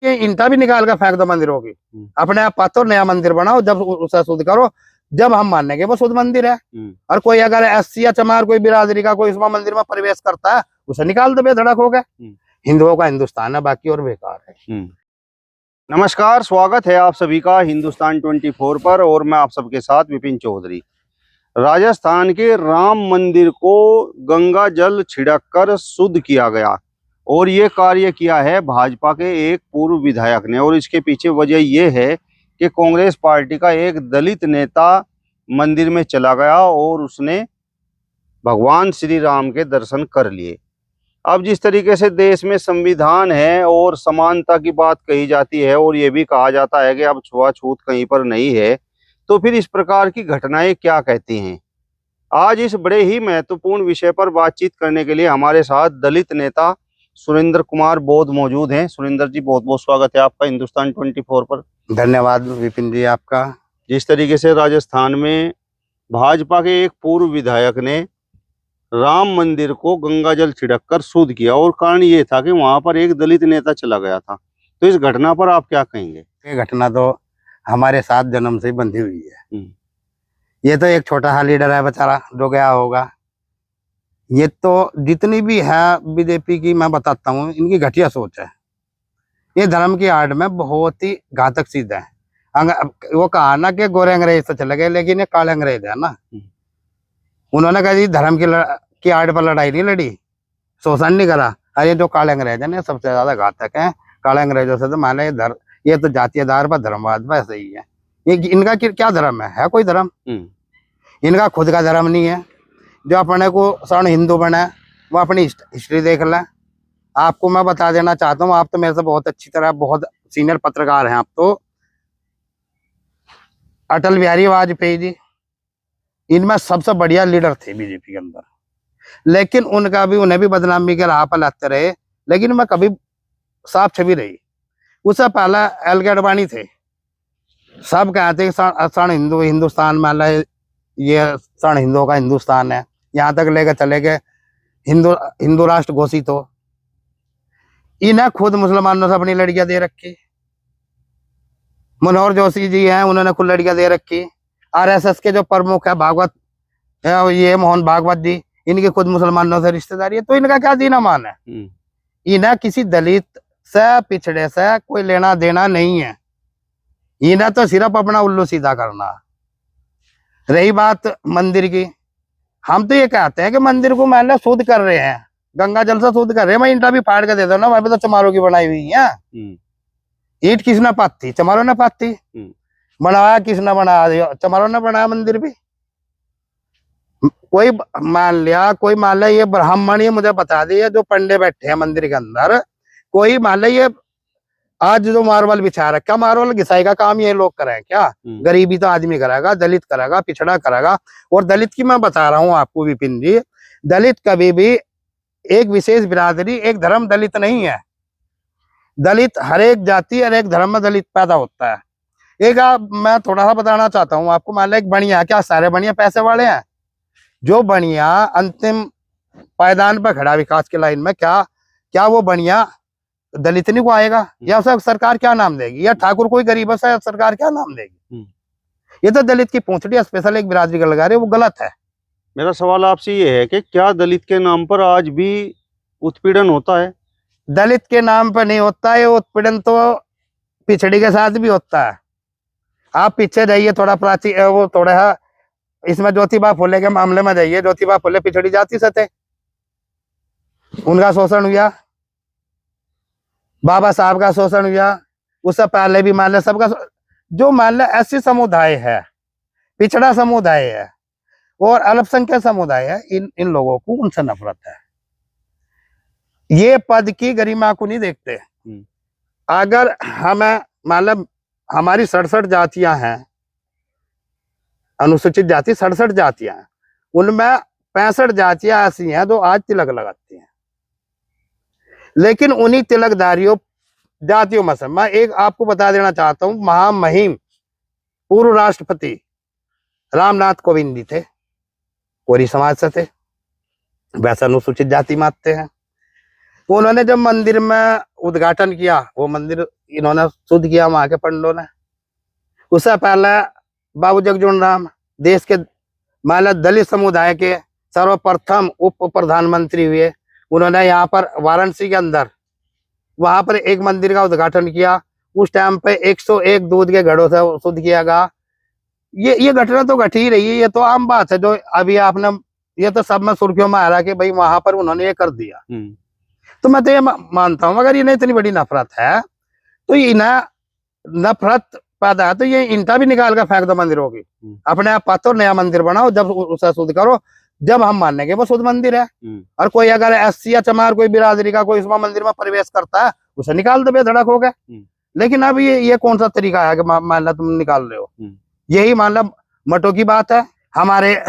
कि ईंटा भी निकाल कर फेंक दो मंदिरों की, अपने आप पातो नया मंदिर बनाओ, जब उसे शुद्ध करो, जब हम मानेंगे वो शुद्ध मंदिर है। और कोई अगर एससी या चमार कोई बिरादरी का कोई इसमें मंदिर में प्रवेश करता है, उसे निकाल दो, बेधड़क हो गए। हिंदुओं का हिंदुस्तान है, बाकी और बेकार है। नमस्कार, स्वागत है आप सभी का हिंदुस्तान 24 पर, और मैं आप सबके साथ विपिन चौधरी। राजस्थान के राम मंदिर को गंगा जल छिड़क कर शुद्ध किया गया, और ये कार्य किया है भाजपा के एक पूर्व विधायक ने। और इसके पीछे वजह ये है कि कांग्रेस पार्टी का एक दलित नेता मंदिर में चला गया और उसने भगवान श्री राम के दर्शन कर लिए। अब जिस तरीके से देश में संविधान है और समानता की बात कही जाती है, और ये भी कहा जाता है कि अब छुआछूत कहीं पर नहीं है, तो फिर इस प्रकार की घटनाएं क्या कहती हैं। आज इस बड़े ही महत्वपूर्ण विषय पर बातचीत करने के लिए हमारे साथ दलित नेता सुरेंद्र कुमार बौद्ध मौजूद हैं। सुरेंद्र जी, बहुत बहुत स्वागत है आपका हिंदुस्तान 24 पर। धन्यवाद विपिन जी आपका। जिस तरीके से राजस्थान में भाजपा के एक पूर्व विधायक ने राम मंदिर को गंगा जल छिड़क कर शुद्ध किया, और कारण ये था कि वहां पर एक दलित नेता चला गया था, तो इस घटना पर आप क्या कहेंगे? ये घटना तो हमारे साथ जन्म से ही बंधी हुई है। ये तो एक छोटा सा लीडर है बेचारा जो गया होगा। ये तो जितनी भी है बीजेपी की, मैं बताता हूँ, इनकी घटिया सोच है। ये धर्म की आड़ में बहुत ही घातक चीज है। वो कहा ना कि गोरे अंग्रेज तो चले गए, लेकिन ये काले अंग्रेज है ना। उन्होंने कहा जी धर्म की आड़ पर लड़ाई नहीं लड़ी, शोषण नहीं करा। अरे जो काले अंग्रेज है ना, सबसे ज्यादा घातक है। काले अंग्रेजों से तो माने ये तो जातीय आधार पर धर्मवाद पर ऐसे ही है। ये इनका क्या धर्म है कोई धर्म? इनका खुद का धर्म नहीं है। जो अपने को स्वर्ण हिंदू बना, वो अपनी हिस्ट्री देख ले। आपको मैं बता देना चाहता हूँ, आप तो मेरे से बहुत अच्छी तरह, बहुत सीनियर पत्रकार हैं आप तो। अटल बिहारी वाजपेयी जी इनमें सबसे बढ़िया लीडर थे बीजेपी के अंदर, लेकिन उन्हें भी बदनामी के राह पर लाते रहे, लेकिन मैं कभी साफ छवि रही। उससे पहले एल के अडवाणी थे, सब कहते स्वर्ण हिंदू हिंदुस्तान में, ये स्वर्ण हिंदुओं का हिंदुस्तान है, यहाँ तक लेकर चले गए हिंदू राष्ट्र घोषित हो। इन्हें खुद मुसलमानों से अपनी लड़कियां दे रखी। मनोहर जोशी जी हैं, उन्होंने खुद लड़कियां दे रखी। आरएसएस के जो प्रमुख है भागवत, ये मोहन भागवत जी, इनकी खुद मुसलमानों से रिश्तेदारी है। तो इनका क्या दीना मान है? इन्हें किसी दलित से, पिछड़े से कोई लेना देना नहीं है। इन्हें तो सिर्फ अपना उल्लू सीधा करना। रही बात मंदिर की, हम तो ये कहते हैं कि मंदिर को मान लो शुद्ध कर रहे हैं, गंगा जल से शुद्ध कर रहे हैं। मैं ईंटा भी फाड़ के दे दो ना, वहां पे तो चमारों की बनाई हुई है। ईंट किसने पाती? चमारों ने पाती। बनाया किसने? बना दिया चमारों ने बनाया मंदिर भी। कोई मान लिया ये ब्राह्मण, ये मुझे बता दिए जो पंडे बैठे हैं मंदिर के अंदर, कोई मान लिया ये आज जो मार्बल बिछा रखा, मार्बल घिसाई का काम ये लोग करें क्या? गरीबी तो आदमी करेगा, दलित करेगा, पिछड़ा करेगा। और दलित की मैं बता रहा हूँ आपको विपिन जी, दलित कभी भी एक विशेष बिरादरी, एक धर्म दलित नहीं है। दलित हर एक जाति, हर एक धर्म में दलित पैदा होता है। मैं थोड़ा सा बताना चाहता हूँ आपको। मान लो एक बनिया, क्या सारे बनिया पैसे वाले हैं? जो बनिया अंतिम पायदान पर खड़ा विकास की लाइन में, क्या वो बनिया दलित नहीं को आएगा? या उसे सरकार क्या नाम देगी? या ठाकुर कोई गरीब है, सरकार क्या नाम देगी? ये तो दलित की पूंछड़ी स्पेशल एक बिरादरी का लगा रहे, वो गलत है। मेरा सवाल आपसे ये है कि क्या दलित के नाम पर आज भी उत्पीड़न होता है? दलित के नाम पर नहीं होता है उत्पीड़न, तो पिछड़ी के साथ भी होता है। आप पीछे जाइए थोड़ा, वो थोड़ा इसमें ज्योतिबा फुले के मामले में जाइए। ज्योतिबा फुले पिछड़ी जाति से थे, उनका शोषण हुआ। बाबा साहब का शोषण हुआ। उससे पहले भी मान लो सबका, जो मान लो ऐसी समुदाय है, पिछड़ा समुदाय है और अल्पसंख्यक समुदाय है, इन लोगों को उनसे नफरत है। ये पद की गरिमा को नहीं देखते। अगर हमें मान लो हमारी 67 जातियां हैं, अनुसूचित जाति 67 जातियां हैं, उनमें 65 जातियां ऐसी हैं जो आज तिलक लगाती हैं। लेकिन उन्हीं तिलकधारियों जातियों में से मैं एक आपको बता देना चाहता हूं, महामहिम पूर्व राष्ट्रपति रामनाथ कोविंद जी थे, कोरी समाज से थे, वैसे अनुसूचित जाति मानते हैं। उन्होंने जब मंदिर में उद्घाटन किया, वो मंदिर इन्होंने शुद्ध किया वहां के पंडों ने। उससे पहले बाबू जगजीवन राम देश के माला दलित समुदाय के सर्वप्रथम उप प्रधानमंत्री हुए। उन्होंने यहाँ पर वाराणसी के अंदर वहां पर एक मंदिर का उद्घाटन किया। उस टाइम पे 101 दूध के घड़ों से शुद्ध किया गया। ये घटना तो घट ही रही है, ये तो आम बात है। जो अभी आपने, ये तो सब में सुर्खियों में आ रहा कि भाई वहां पर उन्होंने ये कर दिया। तो मैं तो ये मानता हूँ, अगर इन्हें इतनी बड़ी नफरत है तो इन्हें नफरत पैदा है तो ये इंटा भी निकाल कर फेंक दो मंदिरों की। अपने आप पातो नया मंदिर बनाओ, जब उसे शुद्ध करो, जब हम मानने के वो शुद्ध मंदिर है। और कोई अगर एससी या चमार कोई बिरादरी का कोई इस मंदिर में प्रवेश करता है, उसे निकाल दो, बेधड़क हो गए। लेकिन अब ये कौन सा तरीका है कि मान लो तुम निकाल रहे हो? यही मान लो मटो की बात है। हमारे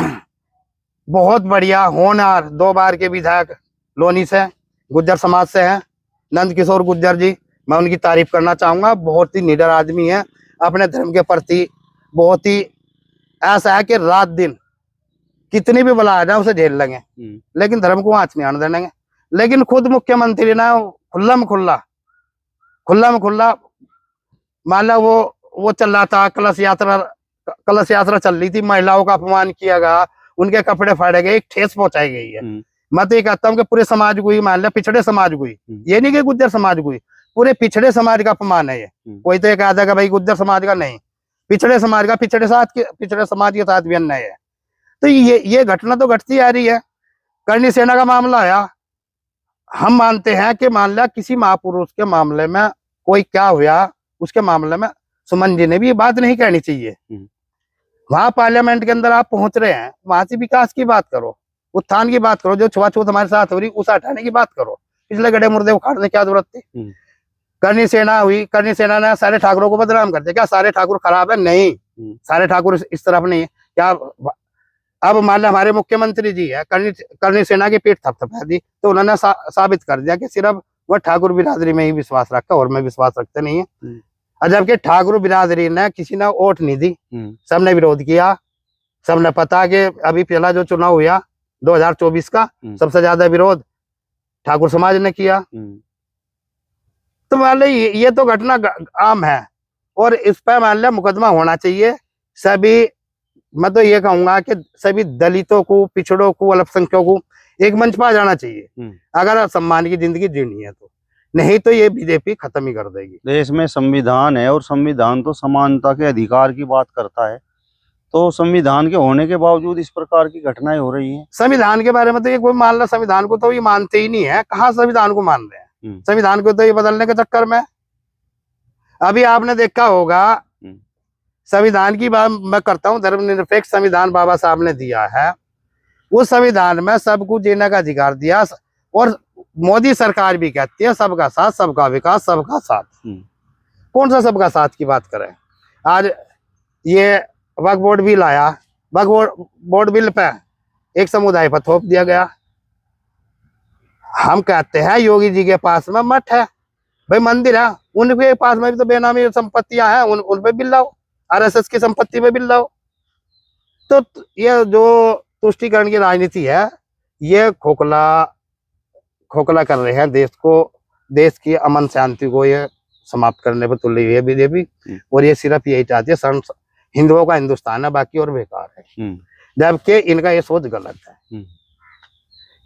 बहुत बढ़िया होनहार 2 बार के विधायक लोनी से, गुज्जर समाज से हैं, नंद किशोर गुज्जर जी, मैं उनकी तारीफ करना चाहूंगा। बहुत ही निडर आदमी है, अपने धर्म के प्रति बहुत ही ऐसा है कि रात दिन कितनी भी बला आ जाए उसे झेल लेंगे, लेकिन धर्म को आंच नहीं आने देंगे। लेकिन खुद मुख्यमंत्री ना खुल्ला में खुल्ला मान लो वो चल रहा था, कलश यात्रा चल रही थी, महिलाओं का अपमान किया गया, उनके कपड़े फाड़े गए, एक ठेस पहुंचाई गई है। मैं तो ये कहता हूँ कि पूरे समाज को ही, मान लिया पिछड़े समाज को ही, ये नहीं कि गुज्जर समाज को ही, पूरे पिछड़े समाज का अपमान है ये। कोई तो ये कहा था कि भाई गुज्जर समाज का नहीं, पिछड़े समाज का, पिछड़े समाज के साथ भी अन्याय है। तो ये घटना तो घटती आ रही है। करणी सेना का मामला आया, हम मानते हैं कि मान लिया किसी महापुरुष के मामले में कोई क्या हुआ, उसके मामले में सुमन जी ने भी ये बात नहीं कहनी चाहिए। वहां पार्लियामेंट के अंदर आप पहुंच रहे हैं, वहां से विकास की बात करो, उत्थान की बात करो, जो छुआछूत हमारे साथ हो रही उसे हटाने की बात करो, पिछले गड्ढे मुर्दे उखाड़ने की क्या जरूरत थी? करणी सेना हुई, करणी सेना ने सारे ठाकुरों को बदनाम कर दिया। क्या सारे ठाकुर खराब है? नहीं, सारे ठाकुर इस तरफ नहीं है। क्या अब मान लो हमारे मुख्यमंत्री जी है, करणी सेना की पीठ थपथपा दी, तो उन्होंने साबित कर दिया कि सिर्फ वह ठाकुर बिरादरी में ही विश्वास रखा और में विश्वास रखते नहीं है। और जबकि ठाकुर बिरादरी ने किसी ने वोट नहीं दी, सबने विरोध किया। सबने पता कि अभी पहला जो चुनाव हुआ 2024 का, सबसे ज्यादा विरोध ठाकुर समाज ने किया। तो मान लो ये तो घटना आम है और इस पर मान लिया मुकदमा होना चाहिए। सभी, मैं तो ये कहूंगा कि सभी दलितों को, पिछड़ों को, अल्पसंख्यकों को एक मंच पर आ जाना चाहिए अगर सम्मान की जिंदगी जीनी है तो, नहीं तो ये बीजेपी खत्म ही कर देगी। देश में संविधान है और संविधान तो समानता के अधिकार की बात करता है, तो संविधान के होने के बावजूद इस प्रकार की घटनाएं हो रही हैं। संविधान के बारे में तो ये कोई मान लो, संविधान को तो ये मानते ही नहीं है। कहाँ संविधान को मान रहे हैं? संविधान को तो ये बदलने के चक्कर में, अभी आपने देखा होगा, संविधान की बात मैं करता हूँ, धर्मनिरपेक्ष संविधान बाबा साहब ने दिया है। उस संविधान में सबको जीने का अधिकार दिया और मोदी सरकार भी कहती है सबका साथ, सबका विकास, सबका साथ। कौन सा सबका साथ की बात करें? आज ये वक्फ बोर्ड बिल आया, वक्फ बोर्ड बिल पे एक समुदाय पर थोप दिया गया। हम कहते हैं योगी जी के पास में मठ है, भाई मंदिर है, उनके पास में भी तो बेनामी संपत्तियां हैं, उन पे बिल लाओ, आरएसएस की संपत्ति पे बिल लाओ। तो ये जो तुष्टीकरण की राजनीति है, ये खोखला कर रहे हैं देश को, देश की अमन शांति को ये समाप्त करने पर तुली हुई है बीजेपी। और ये सिर्फ यही चाहती है, हिंदुओं का हिंदुस्तान है बाकी और बेकार है, जबकि इनका ये सोच गलत है।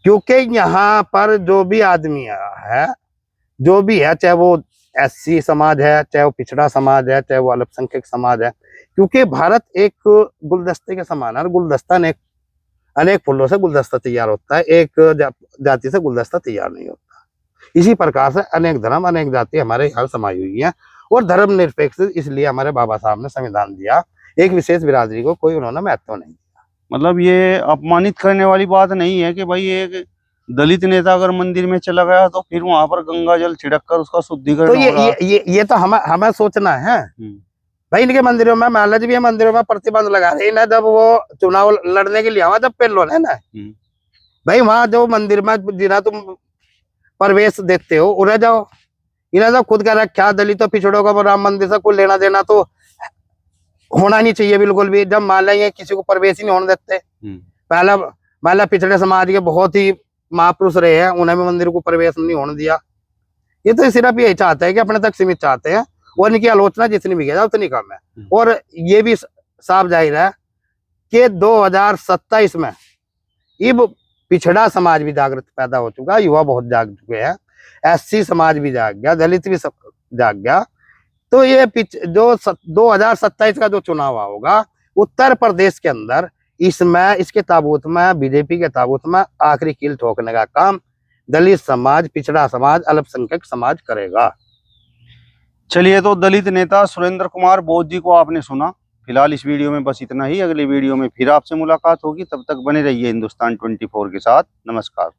क्योंकि यहाँ पर जो भी आदमी है, जो भी है, चाहे वो एससी समाज है, चाहे वो पिछड़ा समाज है, चाहे वो अल्पसंख्यक समाज है, क्योंकि भारत एक गुलदस्ते के समान है। गुलदस्ता ने अनेक फूलों से गुलदस्ता तैयार होता है, एक जाति से गुलदस्ता तैयार नहीं होता। इसी प्रकार से अनेक धर्म, अनेक जाति हमारे यहाँ समाई हुई है। और धर्मनिरपेक्ष इसलिए हमारे बाबा साहब ने संविधान दिया, एक विशेष बिरादरी को कोई उन्होंने महत्व नहीं दिया। मतलब ये अपमानित करने वाली बात नहीं है कि भाई एक दलित नेता अगर मंदिर में चला गया तो फिर वहां पर गंगा जल छिड़क कर उसका शुद्धिकरण तो ये तो हमें सोचना है। भाई इनके मंदिरों में, महाराज भी मंदिरों में प्रतिबंध लगा रहे ना, जब वो चुनाव लड़ने के लिए आवा, जब पेड़ है ना, भाई वहां जो मंदिर में जिन्हें तुम प्रवेश देते हो उन्हें जाओ। इन्हें तो खुद का रखा दलितों पिछड़ों का राम मंदिर से कोई लेना देना तो होना नहीं चाहिए बिल्कुल भी। जब मान लेंगे किसी को प्रवेश ही नहीं होने देते, पहला मान लो पिछड़े समाज के बहुत ही महापुरुष रहे हैं, उन्हें भी मंदिर को प्रवेश नहीं होने दिया। ये तो सिर्फ यही चाहते हैं कि अपने तक सीमित चाहते हैं, और इनकी आलोचना जितनी भी है उतनी कम है। और ये भी साफ जाहिर है कि 2027 में अब पिछड़ा समाज भी जागृत पैदा हो चुका, युवा बहुत जाग चुके हैं, एससी समाज भी जाग गया, दलित भी जाग गया। तो ये जो 2027 का जो चुनाव होगा उत्तर प्रदेश के अंदर, इसमें इसके ताबूत में, बीजेपी के ताबूत में आखिरी कील ठोकने का काम दलित समाज, पिछड़ा समाज, अल्पसंख्यक समाज करेगा। चलिए, तो दलित नेता सुरेंद्र कुमार बोध जी को आपने सुना। फिलहाल इस वीडियो में बस इतना ही। अगली वीडियो में फिर आपसे मुलाकात होगी, तब तक बने रहिए हिंदुस्तान 24 के साथ। नमस्कार।